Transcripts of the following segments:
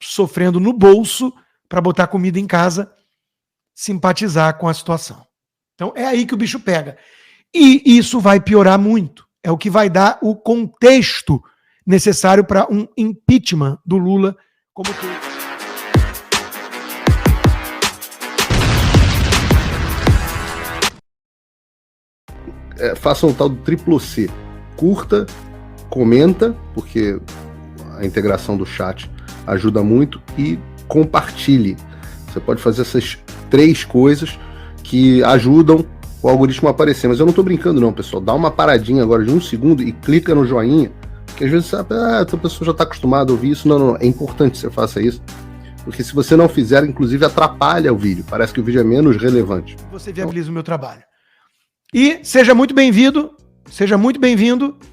sofrendo no bolso para botar comida em casa, simpatizar com a situação. Então é aí que o bicho pega. E isso vai piorar muito. É o que vai dar o contexto necessário para um impeachment do Lula, como tu... Façam o tal do triplo C. Curta, comenta, porque a integração do chat ajuda muito, e compartilhe. Você pode fazer essas 3 coisas que ajudam o algoritmo a aparecer. Mas eu não tô brincando não, pessoal. Dá uma paradinha agora de 1 segundo e clica no joinha, porque às vezes sabe, a pessoa já tá acostumada a ouvir isso. Não. É importante que você faça isso, porque se você não fizer, inclusive atrapalha o vídeo. Parece que o vídeo é menos relevante. Você viabiliza o meu trabalho. E seja muito bem-vindo,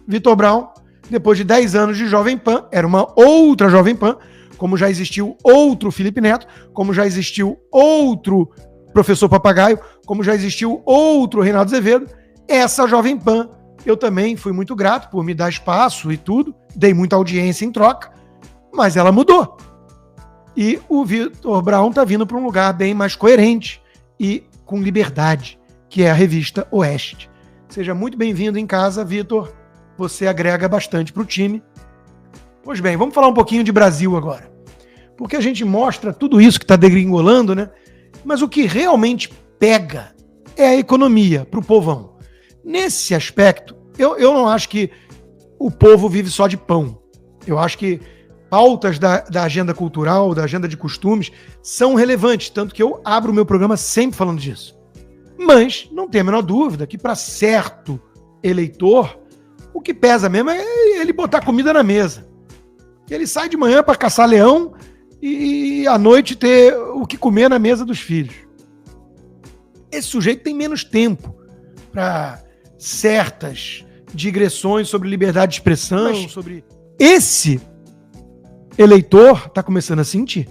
Vitor Brown. Depois de 10 anos de Jovem Pan, era uma outra Jovem Pan, como já existiu outro Felipe Neto, como já existiu outro Professor Papagaio, como já existiu outro Reinaldo Azevedo. Essa Jovem Pan, eu também fui muito grato por me dar espaço e tudo, dei muita audiência em troca, mas ela mudou. E o Vitor Brown está vindo para um lugar bem mais coerente e com liberdade, que é a revista Oeste. Seja muito bem-vindo em casa, Vitor. Você agrega bastante para o time. Pois bem, vamos falar um pouquinho de Brasil agora. Porque a gente mostra tudo isso que está degringolando, né? Mas o que realmente pega é a economia para o povão. Nesse aspecto, eu não acho que o povo vive só de pão. Eu acho que pautas da agenda cultural, da agenda de costumes, são relevantes, tanto que eu abro o meu programa sempre falando disso. Mas não tem a menor dúvida que para certo eleitor, o que pesa mesmo é ele botar comida na mesa. Ele sai de manhã para caçar leão e à noite ter o que comer na mesa dos filhos. Esse sujeito tem menos tempo para certas digressões sobre liberdade de expressão. Mas sobre esse eleitor está começando a sentir.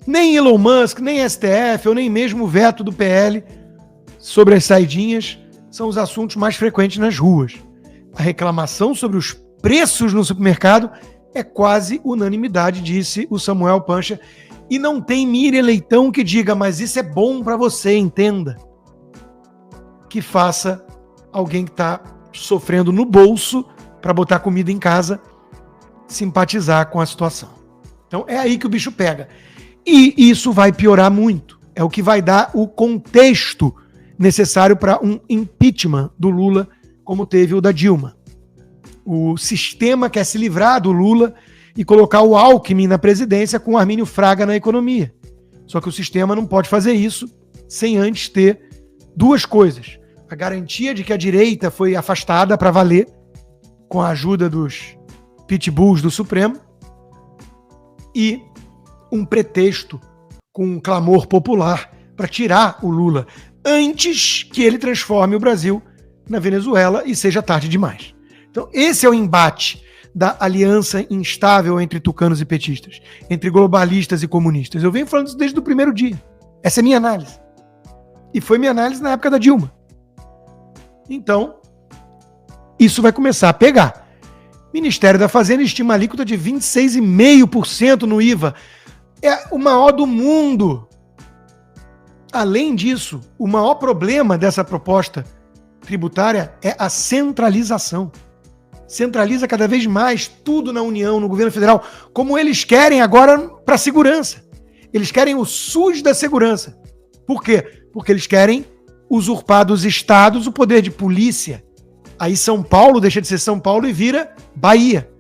Nem Elon Musk, nem STF, ou nem mesmo o veto do PL sobre as saidinhas são os assuntos mais frequentes nas ruas. A reclamação sobre os preços no supermercado é quase unanimidade, disse o Samuel Pancha. E não tem Miriam Leitão que diga, mas isso é bom para você, entenda. Que faça alguém que está sofrendo no bolso para botar comida em casa, simpatizar com a situação. Então é aí que o bicho pega. E isso vai piorar muito. É o que vai dar o contexto necessário para um impeachment do Lula, como teve o da Dilma. O sistema quer se livrar do Lula e colocar o Alckmin na presidência com o Armínio Fraga na economia. Só que o sistema não pode fazer isso sem antes ter 2 coisas. A garantia de que a direita foi afastada para valer, com a ajuda dos pitbulls do Supremo, e um pretexto com um clamor popular para tirar o Lula antes que ele transforme o Brasil na Venezuela e seja tarde demais. Então esse é o embate da aliança instável entre tucanos e petistas, entre globalistas e comunistas. Eu venho falando isso desde o primeiro dia. Essa é minha análise. E foi minha análise na época da Dilma. Então, isso vai começar a pegar. Ministério da Fazenda estima a alíquota de 26,5% no IVA. É o maior do mundo. Além disso, o maior problema dessa proposta tributária é a centralização. Centraliza cada vez mais tudo na União, no governo federal, como eles querem agora para a segurança. Eles querem o SUS da segurança. Por quê? Porque eles querem usurpar dos estados o poder de polícia. Aí São Paulo deixa de ser São Paulo e vira Bahia.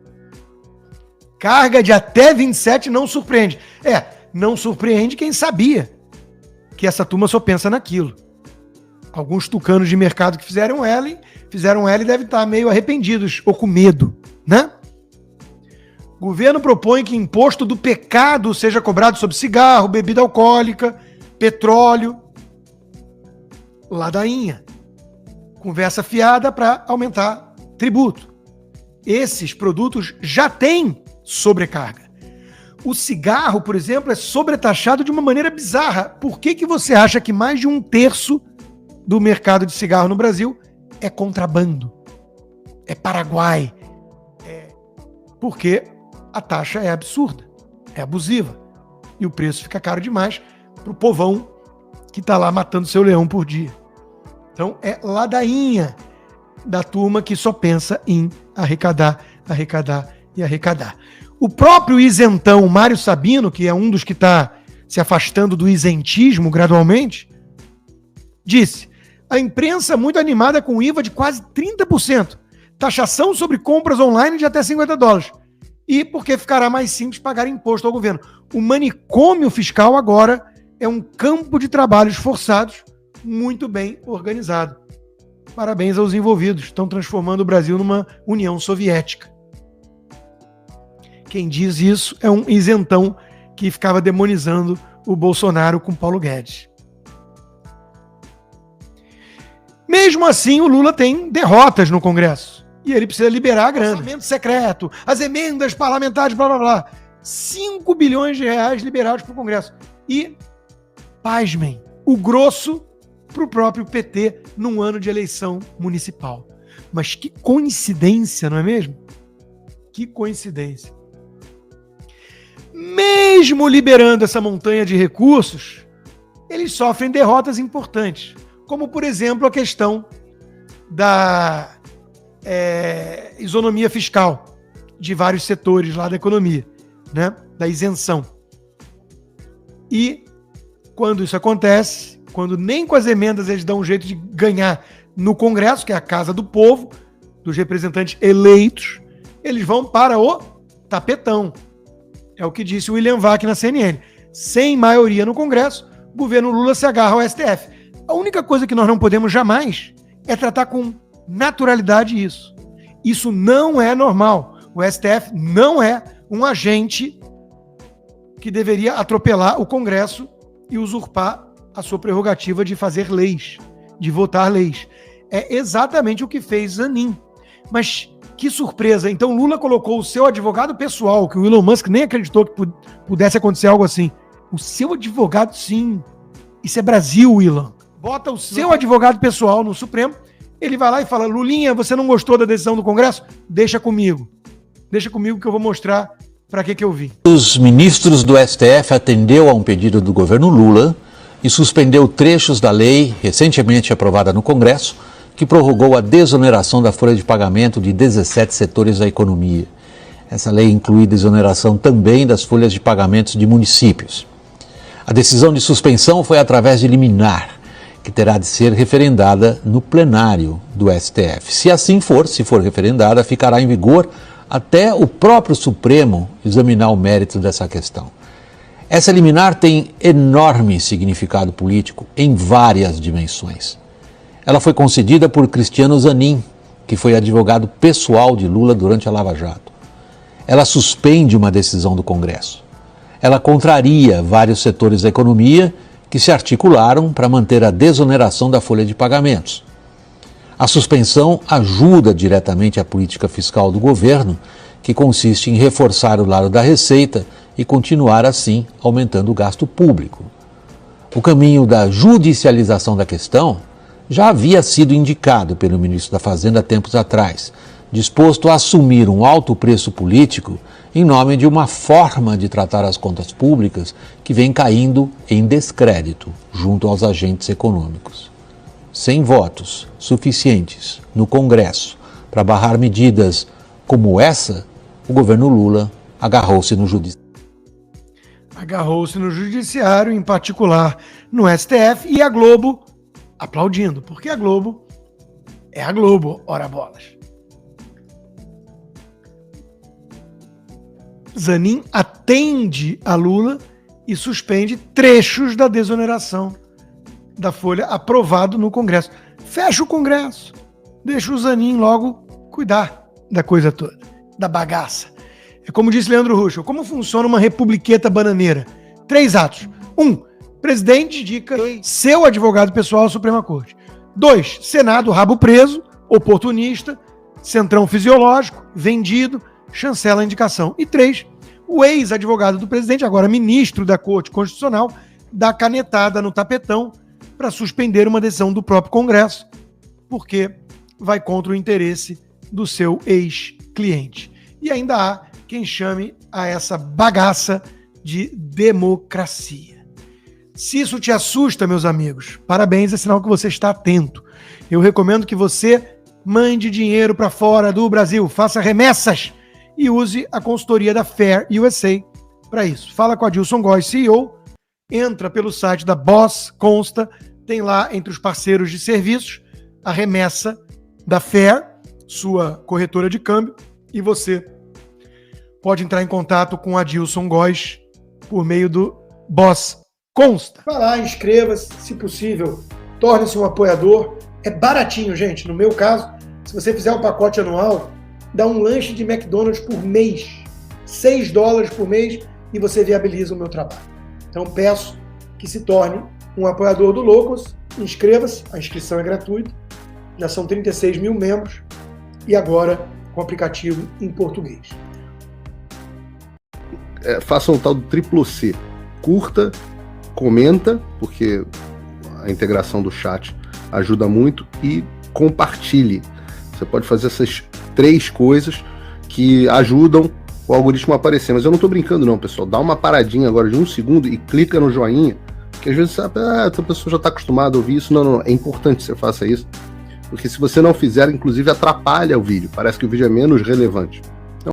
Carga de até 27 não surpreende. Não surpreende quem sabia que essa turma só pensa naquilo. Alguns tucanos de mercado que fizeram L e devem estar meio arrependidos ou com medo, né? O governo propõe que imposto do pecado seja cobrado sobre cigarro, bebida alcoólica, petróleo. Ladainha. Conversa fiada para aumentar tributo. Esses produtos já têm sobrecarga. O cigarro, por exemplo, é sobretaxado de uma maneira bizarra. Por que você acha que mais de 1/3 do mercado de cigarro no Brasil é contrabando? É Paraguai. Porque a taxa é absurda. é abusiva. E o preço fica caro demais para o povão que está lá matando seu leão por dia. Então é ladainha da turma que só pensa em arrecadar, arrecadar e arrecadar. O próprio isentão Mário Sabino, que é um dos que está se afastando do isentismo gradualmente, disse: a imprensa muito animada com IVA de quase 30%, taxação sobre compras online de até $50, e porque ficará mais simples pagar imposto ao governo. O manicômio fiscal agora é um campo de trabalhos forçados muito bem organizado. Parabéns aos envolvidos, estão transformando o Brasil numa União Soviética. Quem diz isso é um isentão que ficava demonizando o Bolsonaro com Paulo Guedes. Mesmo assim, o Lula tem derrotas no Congresso. E ele precisa liberar a grana. Orçamento secreto, as emendas parlamentares, blá blá blá. 5 bilhões de reais liberados para o Congresso. E, pasmem, o grosso para o próprio PT num ano de eleição municipal. Mas que coincidência, não é mesmo? Que coincidência. Mesmo liberando essa montanha de recursos, eles sofrem derrotas importantes. Como, por exemplo, a questão da isonomia fiscal de vários setores lá da economia, né? Da isenção. E quando isso acontece, quando nem com as emendas eles dão um jeito de ganhar no Congresso, que é a casa do povo, dos representantes eleitos, eles vão para o tapetão. É o que disse o William Vac na CNN. Sem maioria no Congresso, o governo Lula se agarra ao STF. A única coisa que nós não podemos jamais é tratar com naturalidade isso. Isso não é normal. O STF não é um agente que deveria atropelar o Congresso e usurpar a sua prerrogativa de fazer leis, de votar leis. É exatamente o que fez Zanin. Mas que surpresa. Então Lula colocou o seu advogado pessoal, que o Elon Musk nem acreditou que pudesse acontecer algo assim. O seu advogado, sim. Isso é Brasil, Elon. Bota o seu advogado pessoal no Supremo, ele vai lá e fala: Lulinha, você não gostou da decisão do Congresso? Deixa comigo. Deixa comigo que eu vou mostrar para que eu vim. Os ministros do STF atendeu a um pedido do governo Lula e suspendeu trechos da lei recentemente aprovada no Congresso que prorrogou a desoneração da folha de pagamento de 17 setores da economia. Essa lei inclui desoneração também das folhas de pagamentos de municípios. A decisão de suspensão foi através de liminar, que terá de ser referendada no plenário do STF. Se assim for, se for referendada, ficará em vigor até o próprio Supremo examinar o mérito dessa questão. Essa liminar tem enorme significado político em várias dimensões. Ela foi concedida por Cristiano Zanin, que foi advogado pessoal de Lula durante a Lava Jato. Ela suspende uma decisão do Congresso. Ela contraria vários setores da economia que se articularam para manter a desoneração da folha de pagamentos. A suspensão ajuda diretamente a política fiscal do governo, que consiste em reforçar o lado da receita e continuar assim aumentando o gasto público. O caminho da judicialização da questão já havia sido indicado pelo ministro da Fazenda tempos atrás, disposto a assumir um alto preço político em nome de uma forma de tratar as contas públicas que vem caindo em descrédito junto aos agentes econômicos. Sem votos suficientes no Congresso para barrar medidas como essa, o governo Lula agarrou-se no Judiciário. Agarrou-se no Judiciário, em particular no STF, e a Globo aplaudindo, porque a Globo é a Globo, ora bolas. Zanin atende a Lula e suspende trechos da desoneração da folha aprovado no Congresso. Fecha o Congresso, deixa o Zanin logo cuidar da coisa toda, da bagaça. É como disse Leandro Ruschel, como funciona uma republiqueta bananeira? 3 atos. 1, presidente indica seu advogado pessoal à Suprema Corte. 2, Senado rabo preso, oportunista, centrão fisiológico, vendido, chancela a indicação. E 3, o ex-advogado do presidente, agora ministro da Corte Constitucional, dá canetada no tapetão para suspender uma decisão do próprio Congresso, porque vai contra o interesse do seu ex-cliente. E ainda há quem chame a essa bagaça de democracia. Se isso te assusta, meus amigos, parabéns, é sinal que você está atento. Eu recomendo que você mande dinheiro para fora do Brasil, faça remessas e use a consultoria da Fair USA para isso. Fala com a Adilson Góes, CEO, entra pelo site da Boss Consta, tem lá entre os parceiros de serviços a remessa da Fair, sua corretora de câmbio, e você pode entrar em contato com a Adilson Góes por meio do Boss Consta. Vai lá, inscreva-se, se possível, torne-se um apoiador. É baratinho, gente. No meu caso, se você fizer um pacote anual, dá um lanche de McDonald's por mês. $6 por mês e você viabiliza o meu trabalho. Então peço que se torne um apoiador do Loucos. Inscreva-se, a inscrição é gratuita. Já são 36 mil membros e agora com o aplicativo em português. Façam o tal do triplo C. Curta, comenta, porque a integração do chat ajuda muito, e compartilhe. Você pode fazer essas 3 coisas que ajudam o algoritmo a aparecer. Mas eu não estou brincando não, pessoal. Dá uma paradinha agora de 1 segundo e clica no joinha, que às vezes sabe, a pessoa já está acostumada a ouvir isso. Não, é importante que você faça isso, porque se você não fizer, inclusive atrapalha o vídeo. Parece que o vídeo é menos relevante.